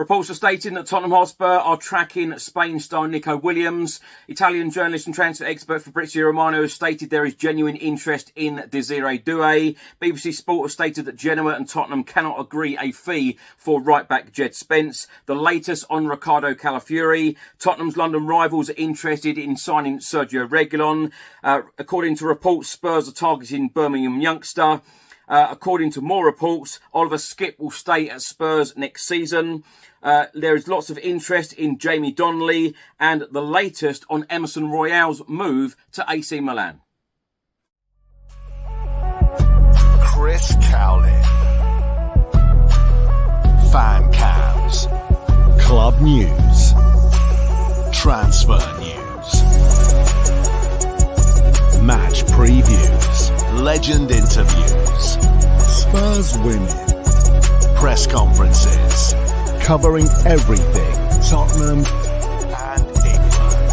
Reports are stating that Tottenham Hotspur are tracking Spain star Nico Williams. Italian journalist and transfer expert Fabrizio Romano has stated there is genuine interest in Desiree Doué. BBC Sport has stated that Genoa and Tottenham cannot agree a fee for right-back Jed Spence. The latest on Riccardo Calafiori. Tottenham's London rivals are interested in signing Sergio Reguilon. According to reports, Spurs are targeting Birmingham youngster. According to more reports, Oliver Skipp will stay at Spurs next season. There is lots of interest in Jamie Donnelly, and the latest on Emerson Royale's move to AC Milan. Chris Cowlin. Fan cams. Club news. Transfer news. Match previews. Legend interviews. Spurs women. Press conferences. Covering everything Tottenham and England.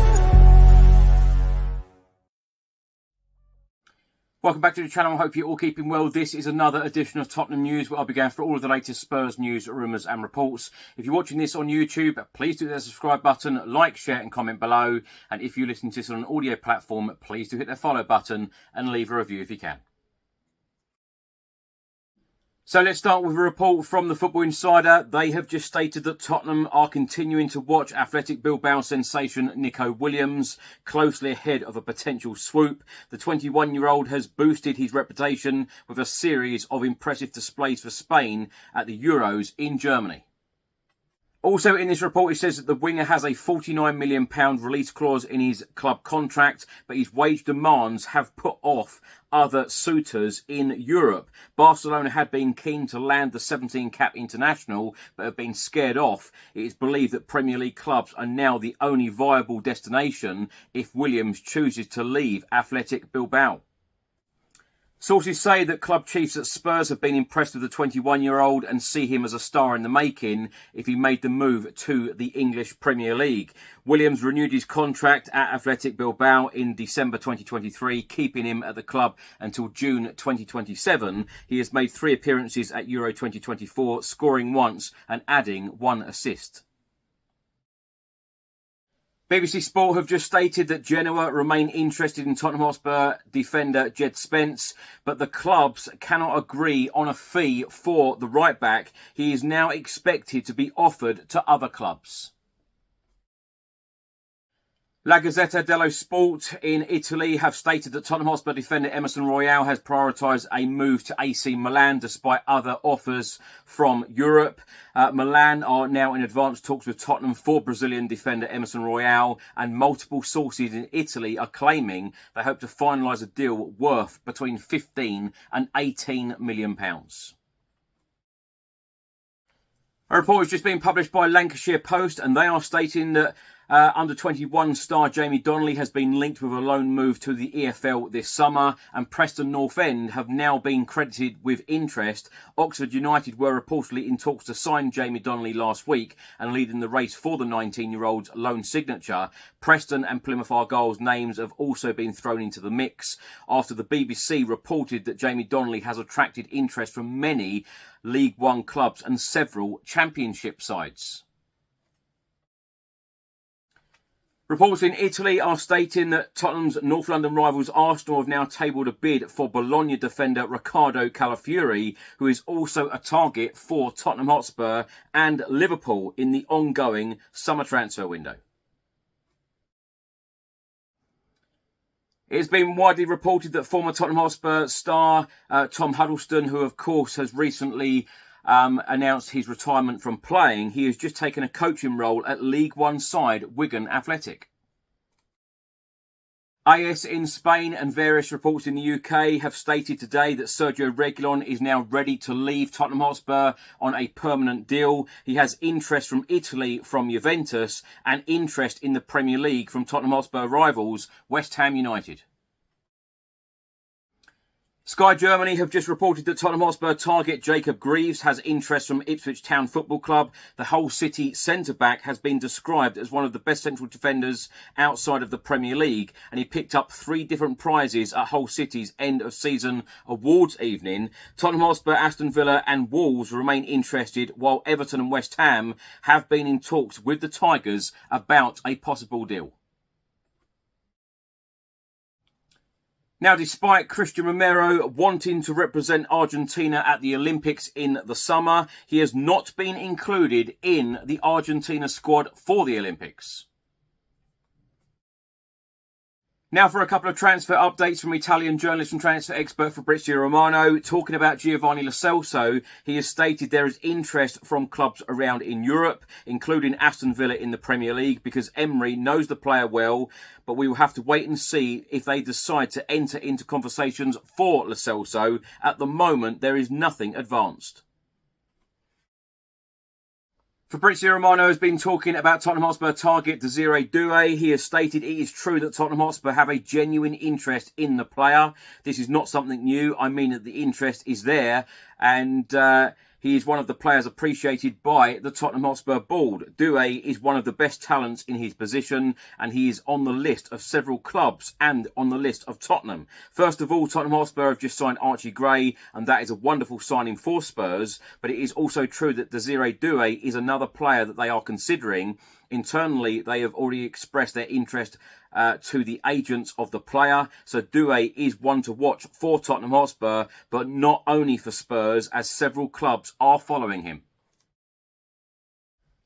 Welcome back to the channel. I hope you're all keeping well. This is another edition of Tottenham News, where I'll be going through all of the latest Spurs news, rumours and reports. If you're watching this on YouTube, please do hit the subscribe button, like, share and comment below. And if you're listening to this on an audio platform, please do hit the follow button and leave a review if you can. So let's start with a report from the Football Insider. They have just stated that Tottenham are continuing to watch Athletic Bilbao sensation Nico Williams closely ahead of a potential swoop. The 21-year-old has boosted his reputation with a series of impressive displays for Spain at the Euros in Germany. Also in this report, it says that the winger has a £49 million release clause in his club contract, but his wage demands have put off other suitors in Europe. Barcelona had been keen to land the 17-cap international, but have been scared off. It is believed that Premier League clubs are now the only viable destination if Williams chooses to leave Athletic Bilbao. Sources say that club chiefs at Spurs have been impressed with the 21-year-old and see him as a star in the making if he made the move to the English Premier League. Williams renewed his contract at Athletic Bilbao in December 2023, keeping him at the club until June 2027. He has made 3 appearances at Euro 2024, scoring once and adding 1 assist. BBC Sport have just stated that Genoa remain interested in Tottenham Hotspur defender Jed Spence, but the clubs cannot agree on a fee for the right-back. He is now expected to be offered to other clubs. La Gazzetta dello Sport in Italy have stated that Tottenham Hotspur defender Emerson Royale has prioritised a move to AC Milan despite other offers from Europe. Milan are now in advanced talks with Tottenham for Brazilian defender Emerson Royale, and multiple sources in Italy are claiming they hope to finalise a deal worth between £15 and £18 million. A report has just been published by Lancashire Post, and they are stating that under-21 star Jamie Donnelly has been linked with a loan move to the EFL this summer, and Preston North End have now been credited with interest. Oxford United were reportedly in talks to sign Jamie Donnelly last week and leading the race for the 19-year-old's loan signature. Preston and Plymouth Argyle's names have also been thrown into the mix after the BBC reported that Jamie Donnelly has attracted interest from many League One clubs and several Championship sides. Reports in Italy are stating that Tottenham's North London rivals Arsenal have now tabled a bid for Bologna defender Riccardo Calafiori, who is also a target for Tottenham Hotspur and Liverpool in the ongoing summer transfer window. It's been widely reported that former Tottenham Hotspur star Tom Huddleston, who of course has recently announced his retirement from playing, he has just taken a coaching role at League One side Wigan Athletic. AS in Spain and various reports in the UK have stated today that Sergio Reguilon is now ready to leave Tottenham Hotspur on a permanent deal. He has interest from Italy from Juventus and interest in the Premier League from Tottenham Hotspur rivals West Ham United. Sky Germany have just reported that Tottenham Hotspur target Jacob Greaves has interest from Ipswich Town Football Club. The Hull City centre-back has been described as one of the best central defenders outside of the Premier League, and he picked up 3 different prizes at Hull City's end-of-season awards evening. Tottenham Hotspur, Aston Villa and Wolves remain interested, while Everton and West Ham have been in talks with the Tigers about a possible deal. Now, despite Christian Romero wanting to represent Argentina at the Olympics in the summer, he has not been included in the Argentina squad for the Olympics. Now for a couple of transfer updates from Italian journalist and transfer expert Fabrizio Romano. Talking about Giovanni Lo Celso, he has stated there is interest from clubs around in Europe, including Aston Villa in the Premier League, because Emery knows the player well, but we will have to wait and see if they decide to enter into conversations for Lo Celso. At the moment, there is nothing advanced. Fabrizio Romano has been talking about Tottenham Hotspur target Desire Doué. He has stated it is true that Tottenham Hotspur have a genuine interest in the player. This is not something new. I mean that the interest is there, and he is one of the players appreciated by the Tottenham Hotspur board. Doué is one of the best talents in his position, and he is on the list of several clubs and on the list of Tottenham. First of all, Tottenham Hotspur have just signed Archie Gray, and that is a wonderful signing for Spurs, but it is also true that Desire Doué is another player that they are considering. Internally, they have already expressed their interest to the agents of the player. So Doué is one to watch for Tottenham Hotspur, but not only for Spurs, as several clubs are following him.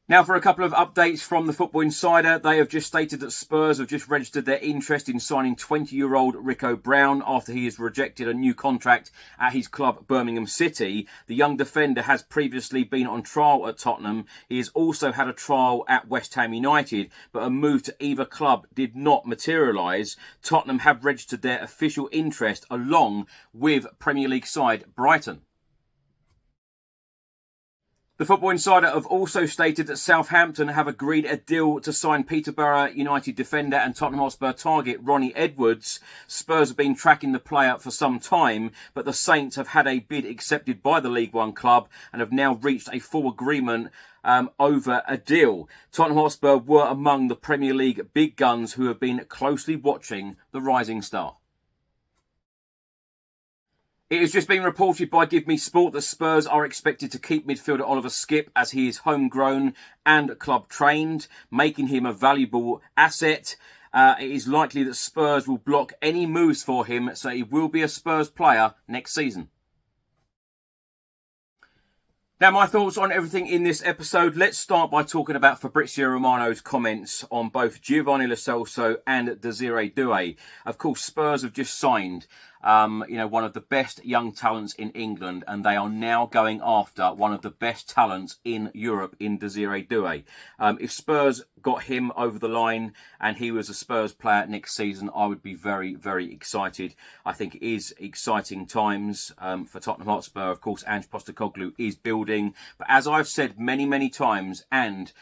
Now for a couple of updates from the Football Insider. They have just stated that Spurs have just registered their interest in signing 20-year-old Rico Brown after he has rejected a new contract at his club Birmingham City. The young defender has previously been on trial at Tottenham. He has also had a trial at West Ham United, but a move to either club did not materialise. Tottenham have registered their official interest along with Premier League side Brighton. The Football Insider have also stated that Southampton have agreed a deal to sign Peterborough United defender and Tottenham Hotspur target Ronnie Edwards. Spurs have been tracking the player for some time, but the Saints have had a bid accepted by the League One club and have now reached a full agreement over a deal. Tottenham Hotspur were among the Premier League big guns who have been closely watching the rising star. It has just been reported by Give Me Sport that Spurs are expected to keep midfielder Oliver Skipp, as he is homegrown and club trained, making him a valuable asset. It is likely that Spurs will block any moves for him, so he will be a Spurs player next season. Now, my thoughts on everything in this episode. Let's start by talking about Fabrizio Romano's comments on both Giovanni Lo Celso and Desire Doué. Of course, Spurs have just signed one of the best young talents in England, and they are now going after one of the best talents in Europe in Desire Doué. If Spurs got him over the line and he was a Spurs player next season, I would be very, very excited. I think it is exciting times for Tottenham Hotspur. Of course, Ange Postecoglou is building, but as I've said many, many times, and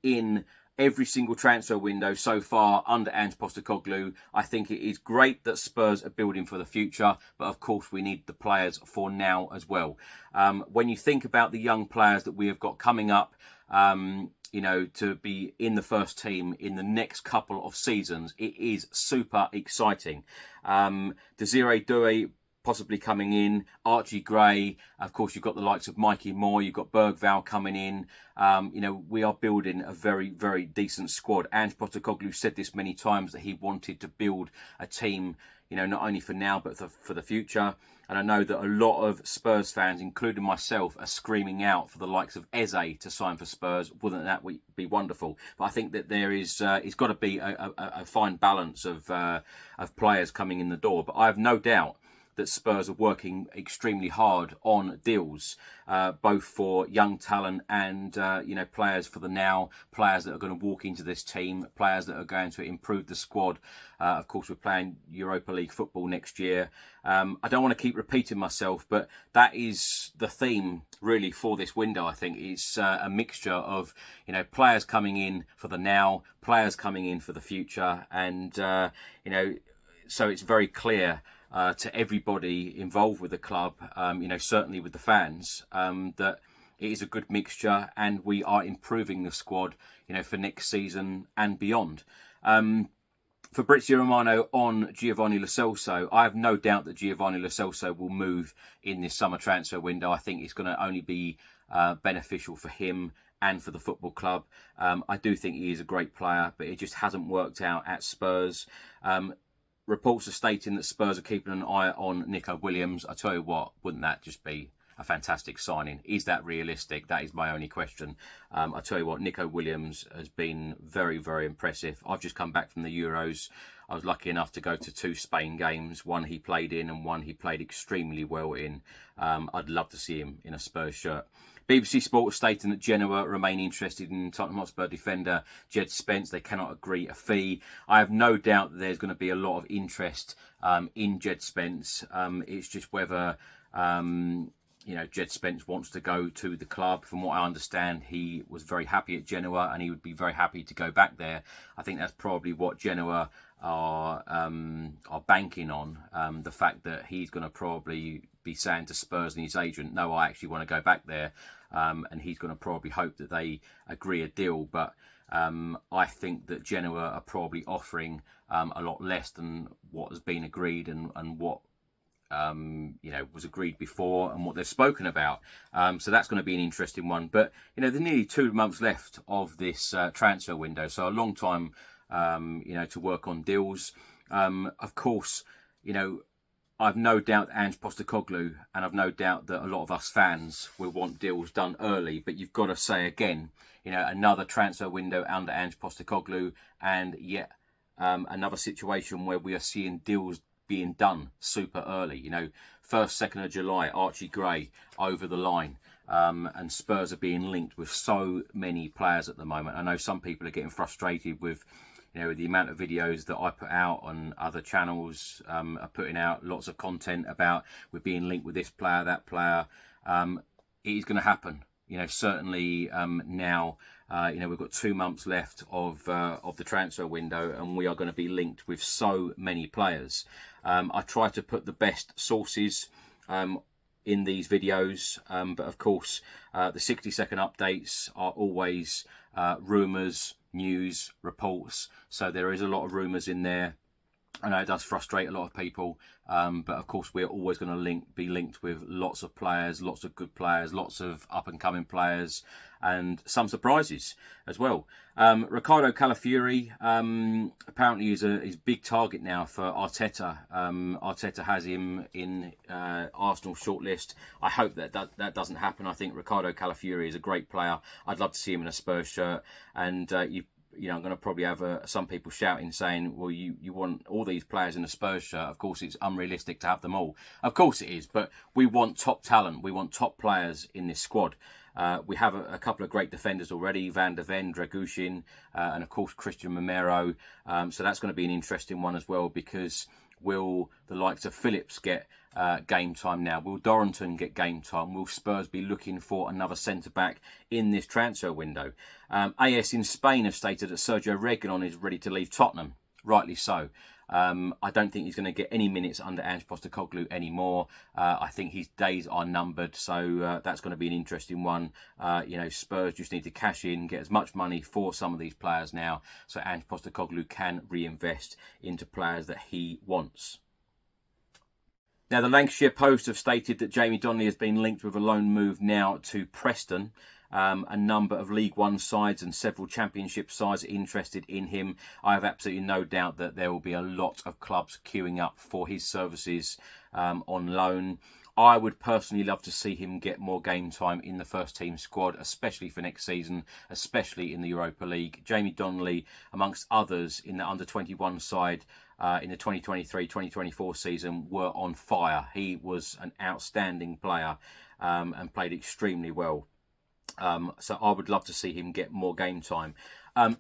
in every single transfer window so far under Ange Postecoglou, I think it is great that Spurs are building for the future, but of course we need the players for now as well. When you think about the young players that we have got coming up, to be in the first team in the next couple of seasons, it is super exciting. Desire Doué possibly coming in, Archie Gray, of course you've got the likes of Mikey Moore, you've got Bergvall coming in. We are building a very, very decent squad. Ange Postecoglou said this many times, that he wanted to build a team, not only for now but for the future. And I know that a lot of Spurs fans, including myself, are screaming out for the likes of Eze to sign for Spurs. Wouldn't that be wonderful? But I think that there is, it's got to be a fine balance of players coming in the door. But I have no doubt that Spurs are working extremely hard on deals, both for young talent and, players for the now, players that are going to walk into this team, players that are going to improve the squad. Of course, we're playing Europa League football next year. I don't want to keep repeating myself, but that is the theme really for this window. I think it's a mixture of, players coming in for the now, players coming in for the future. And, so it's very clear to everybody involved with the club, certainly with the fans, that it is a good mixture and we are improving the squad, for next season and beyond. Fabrizio Romano on Giovanni Lo Celso. I have no doubt that Giovanni Lo Celso will move in this summer transfer window. I think it's going to only be beneficial for him and for the football club. I do think he is a great player, but it just hasn't worked out at Spurs. Reports are stating that Spurs are keeping an eye on Nico Williams. I tell you what, wouldn't that just be a fantastic signing? Is that realistic? That is my only question. I tell you what, Nico Williams has been very, very impressive. I've just come back from the Euros. I was lucky enough to go to 2 Spain games. One he played in and one he played extremely well in. I'd love to see him in a Spurs shirt. BBC Sport stating that Genoa remain interested in Tottenham Hotspur defender Jed Spence. They cannot agree a fee. I have no doubt that there's going to be a lot of interest in Jed Spence. It's just whether Jed Spence wants to go to the club. From what I understand, he was very happy at Genoa and he would be very happy to go back there. I think that's probably what Genoa are banking on, the fact that he's going to probably be saying to Spurs and his agent, no, I actually want to go back there, and he's going to probably hope that they agree a deal. But I think that Genoa are probably offering a lot less than what has been agreed and what was agreed before and what they've spoken about. So that's going to be an interesting one. But, there's nearly 2 months left of this transfer window. So a long time, to work on deals. Of course, I've no doubt that Ange Postecoglou, and I've no doubt that a lot of us fans will want deals done early. But you've got to say again, another transfer window under Ange Postecoglou, and yet another situation where we are seeing deals being done super early. 1st, 2nd of July, Archie Gray over the line. And Spurs are being linked with so many players at the moment. I know some people are getting frustrated with the amount of videos that I put out on other channels, are putting out lots of content about we're being linked with this player, that player. It is going to happen. Certainly now, we've got 2 months left of the transfer window, and we are going to be linked with so many players. I try to put the best sources in these videos, but of course, the 60-second updates are always rumours, news, reports. So there is a lot of rumours in there. I know it does frustrate a lot of people, but of course we're always going to be linked with lots of players, lots of good players, lots of up-and-coming players, and some surprises as well. Ricardo Calafiori apparently is a big target now for Arteta. Arteta has him in Arsenal shortlist. I hope that doesn't happen. I think Ricardo Calafiori is a great player. I'd love to see him in a Spurs shirt, and I'm going to probably have some people shouting saying, well, you want all these players in a Spurs shirt. Of course, it's unrealistic to have them all. Of course it is, but we want top talent. We want top players in this squad. We have a couple of great defenders already, Van der Ven, Dragushin, and of course Christian Romero. So that's going to be an interesting one as well, because will the likes of Phillips get game time now? Will Dorrington get game time? Will Spurs be looking for another centre-back in this transfer window? AS in Spain have stated that Sergio Reguilon is ready to leave Tottenham. Rightly so. I don't think he's going to get any minutes under Ange Postecoglou anymore. I think his days are numbered, so that's going to be an interesting one. Spurs just need to cash in, get as much money for some of these players now, so Ange Postecoglou can reinvest into players that he wants. Now, the Lancashire Post have stated that Jamie Donnelly has been linked with a loan move now to Preston. A number of League One sides and several Championship sides are interested in him. I have absolutely no doubt that there will be a lot of clubs queuing up for his services on loan. I would personally love to see him get more game time in the first team squad, especially for next season, especially in the Europa League. Jamie Donnelly, amongst others in the under-21 side in the 2023-2024 season, were on fire. He was an outstanding player and played extremely well. So I would love to see him get more game time.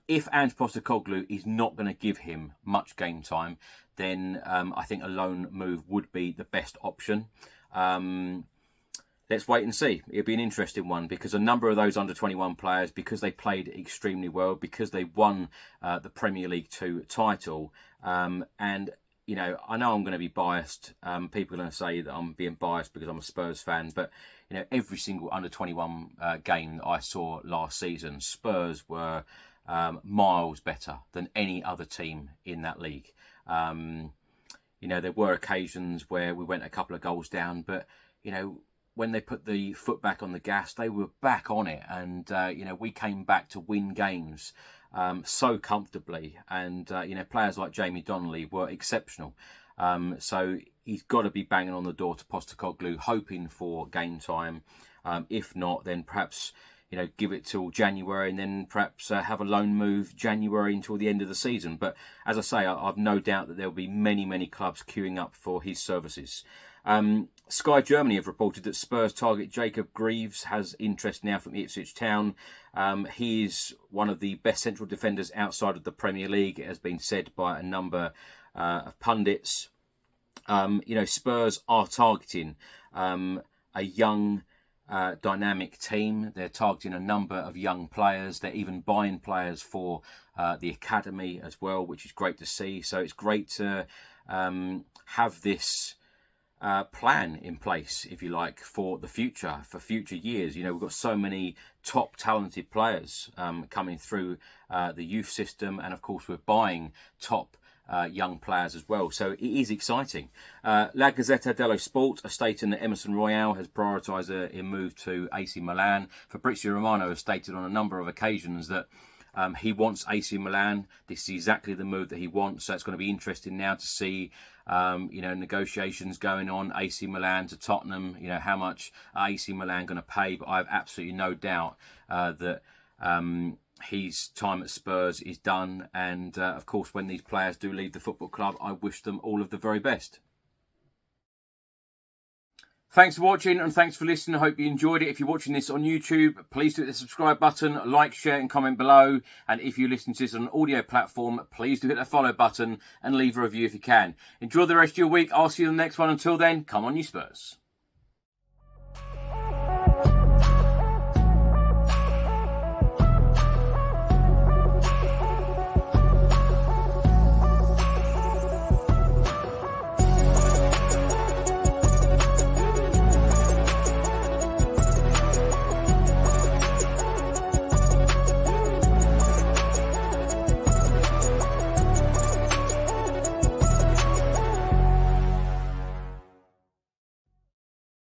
If Ange Postecoglou is not going to give him much game time, then I think a loan move would be the best option. Let's wait and see. It'll be an interesting one, because a number of those under-21 players, because they played extremely well, because they won the Premier League 2 title, and you know, I know I'm going to be biased. People are going to say that I'm being biased because I'm a Spurs fan, but you know, every single under-21 game that I saw last season, Spurs were miles better than any other team in that league. You know, there were occasions where we went a couple of goals down, but you know, when they put the foot back on the gas, they were back on it, and you know, we came back to win games so comfortably. And you know, players like Jamie Donnelly were exceptional. So he's got to be banging on the door to Postecoglou, hoping for game time. If not, then perhaps, you know, give it till January, and then perhaps have a loan move January until the end of the season. But as I say, I've no doubt that there will be many, many clubs queuing up for his services. Sky Germany have reported that Spurs target Jacob Greaves has interest now from Ipswich Town. He is one of the best central defenders outside of the Premier League, it has been said by a number of pundits. You know, Spurs are targeting a young, dynamic team. They're targeting a number of young players. They're even buying players for the academy as well, which is great to see. So it's great to have this plan in place, if you like, for the future, for future years. You know, we've got so many top talented players coming through the youth system, and of course we're buying top young players as well. So it is exciting. La Gazzetta dello Sport are stating that Emerson Royale has prioritised a move to AC Milan. Fabrizio Romano has stated on a number of occasions that he wants AC Milan. This is exactly the move that he wants. So it's going to be interesting now to see, you know, negotiations going on, AC Milan to Tottenham. You know, how much AC Milan going to pay? But I have absolutely no doubt that his time at Spurs is done. And of course, when these players do leave the football club, I wish them all of the very best. Thanks for watching and thanks for listening. I hope you enjoyed it. If you're watching this on YouTube, please do hit the subscribe button, like, share and comment below. And if you listen to this on an audio platform, please do hit the follow button and leave a review if you can. Enjoy the rest of your week. I'll see you in the next one. Until then, come on you Spurs.